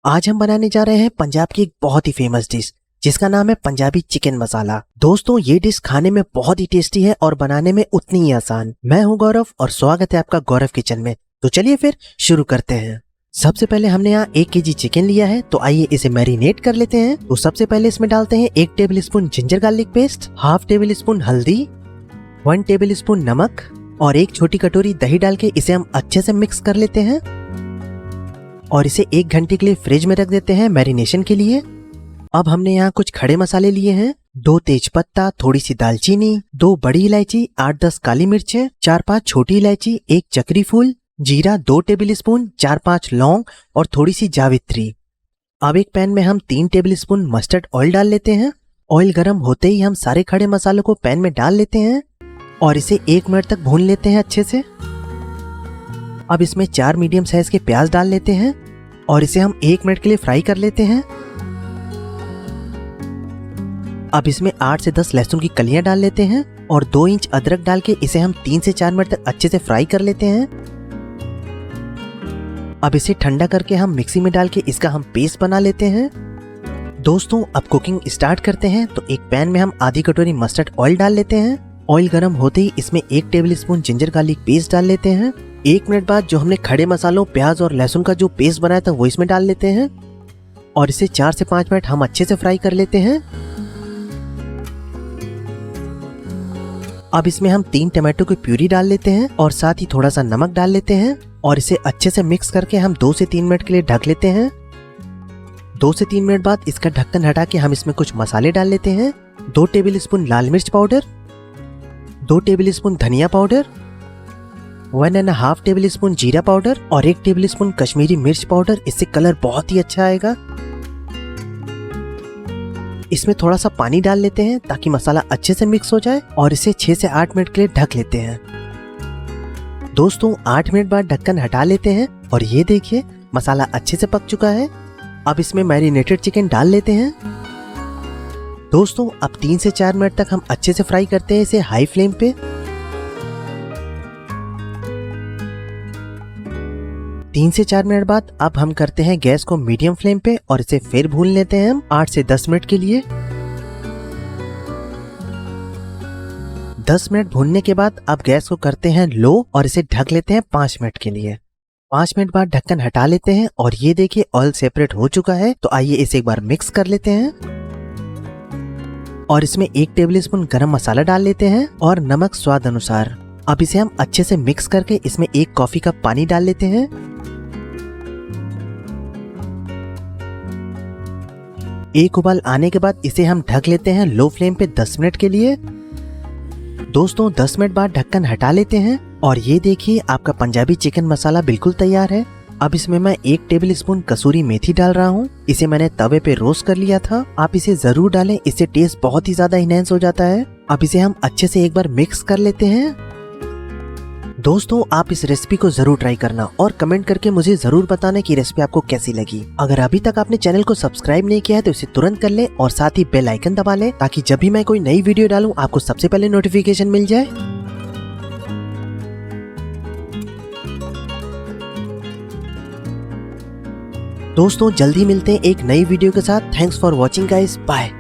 आज हम बनाने जा रहे हैं पंजाब की एक बहुत ही फेमस डिश जिसका नाम है पंजाबी चिकन मसाला। दोस्तों ये डिश खाने में बहुत ही टेस्टी है और बनाने में उतनी ही आसान। मैं हूं गौरव और स्वागत है आपका गौरव किचन में। तो चलिए फिर शुरू करते हैं। सबसे पहले हमने यहाँ 1 केजी चिकन लिया है, तो आइए इसे मैरिनेट कर लेते हैं। तो सबसे पहले इसमें डालते हैं 1 table spoon ginger garlic paste, half table spoon हल्दी, 1 टेबल स्पून नमक और 1 छोटी कटोरी दही डाल के इसे हम अच्छे से मिक्स कर लेते हैं और इसे 1 घंटे के लिए फ्रिज में रख देते हैं मैरिनेशन के लिए। अब हमने यहाँ कुछ खड़े मसाले लिए हैं, 2 तेज पत्ता, थोड़ी सी दालचीनी, 2 बड़ी इलायची, 8-10 काली मिर्चें, 4-5 छोटी इलायची, 1 चक्री फूल, जीरा 2 टेबल स्पून, 4-5 लौंग और थोड़ी सी जावित्री। अब एक पैन में हम 3 टेबल स्पून मस्टर्ड ऑयल डाल लेते हैं। ऑयल गर्म होते ही हम सारे खड़े मसालों को पैन में डाल लेते हैं और इसे 1 मिनट तक भून लेते हैं अच्छे से। अब इसमें 4 मीडियम साइज के प्याज डाल लेते हैं और इसे हम 1 मिनट के लिए फ्राई कर लेते हैं। अब इसमें 8 से 10 लहसुन की कलियां डाल लेते हैं और 2 इंच अदरक डाल के इसे हम 3 से 4 मिनट तक अच्छे से फ्राई कर लेते हैं। अब इसे ठंडा करके हम मिक्सी में डाल के इसका हम पेस्ट बना लेते हैं। दोस्तों अब कुकिंग स्टार्ट करते हैं। तो एक पैन में हम आधी कटोरी मस्टर्ड ऑयल डाल लेते हैं। ऑयल गर्म होते ही इसमें 1 table spoon ginger garlic paste डाल लेते हैं। 1 मिनट बाद जो हमने खड़े मसालों, प्याज और लहसुन का जो पेस्ट बनाया था वो इसमें डाल लेते हैं और इसे 4 से 5 मिनट हम अच्छे से फ्राई कर लेते हैं। अब इसमें हम 3 टमाटो की प्यूरी डाल लेते हैं और साथ ही थोड़ा सा नमक डाल लेते हैं और इसे अच्छे से मिक्स करके हम 2 से 3 मिनट के लिए ढक लेते हैं। 2 से 3 मिनट बाद इसका ढक्कन हटा के हम इसमें कुछ मसाले डाल लेते हैं। 2 टेबल स्पून लाल मिर्च पाउडर, 2 टेबल स्पून धनिया पाउडर, 1.5 टेबल स्पून जीरा पाउडर और 1 टेबल स्पून कश्मीरी मिर्च पाउडर। इससे कलर बहुत ही अच्छा आएगा। इसमें थोड़ा सा पानी डाल लेते हैं ताकि मसाला अच्छे से मिक्स हो जाए और इसे 6 से 8 मिनट के लिए ढक लेते हैं। दोस्तों 8 मिनट बाद ढक्कन हटा लेते हैं और ये देखिए मसाला अच्छे से पक चुका है। अब इसमें मैरिनेटेड चिकन डाल लेते हैं। दोस्तों अब 3 से 4 मिनट तक हम अच्छे से फ्राई करते हैं इसे हाई फ्लेम पे। 3 से 4 मिनट बाद अब हम करते हैं गैस को मीडियम फ्लेम पे और इसे फिर भून लेते हैं हम 8 से 10 मिनट के लिए। 10 मिनट भूनने के बाद अब गैस को करते हैं लो और इसे ढक लेते हैं 5 मिनट के लिए। 5 मिनट बाद ढक्कन हटा लेते हैं और ये देखिए ऑयल सेपरेट हो चुका है। तो आइए इसे एक बार मिक्स कर लेते हैं और इसमें 1 टेबल स्पून गरम मसाला डाल लेते हैं और नमक स्वाद अनुसार। अब इसे हम अच्छे से मिक्स करके इसमें 1 कॉफी कप पानी डाल लेते हैं। एक उबाल आने के बाद इसे हम ढक लेते हैं लो फ्लेम पे 10 मिनट के लिए। दोस्तों 10 मिनट बाद ढक्कन हटा लेते हैं और ये देखिए आपका पंजाबी चिकन मसाला बिल्कुल तैयार है। अब इसमें मैं 1 टेबल स्पून कसूरी मेथी डाल रहा हूँ। इसे मैंने तवे पे रोस्ट कर लिया था। आप इसे जरूर डालें, इससे टेस्ट बहुत ही ज्यादा इनहेंस हो जाता है। अब इसे हम अच्छे से एक बार मिक्स कर लेते हैं। दोस्तों आप इस रेसिपी को जरूर ट्राई करना और कमेंट करके मुझे जरूर बताना कि रेसिपी आपको कैसी लगी। अगर अभी तक आपने चैनल को सब्सक्राइब नहीं किया है तो इसे तुरंत कर ले और साथ ही बेल आइकन दबा ले ताकि जब भी मैं कोई नई वीडियो डालूं आपको सबसे पहले नोटिफिकेशन मिल जाए। दोस्तों जल्दी मिलते हैं एक नई वीडियो के साथ। Thanks for watching guys, bye.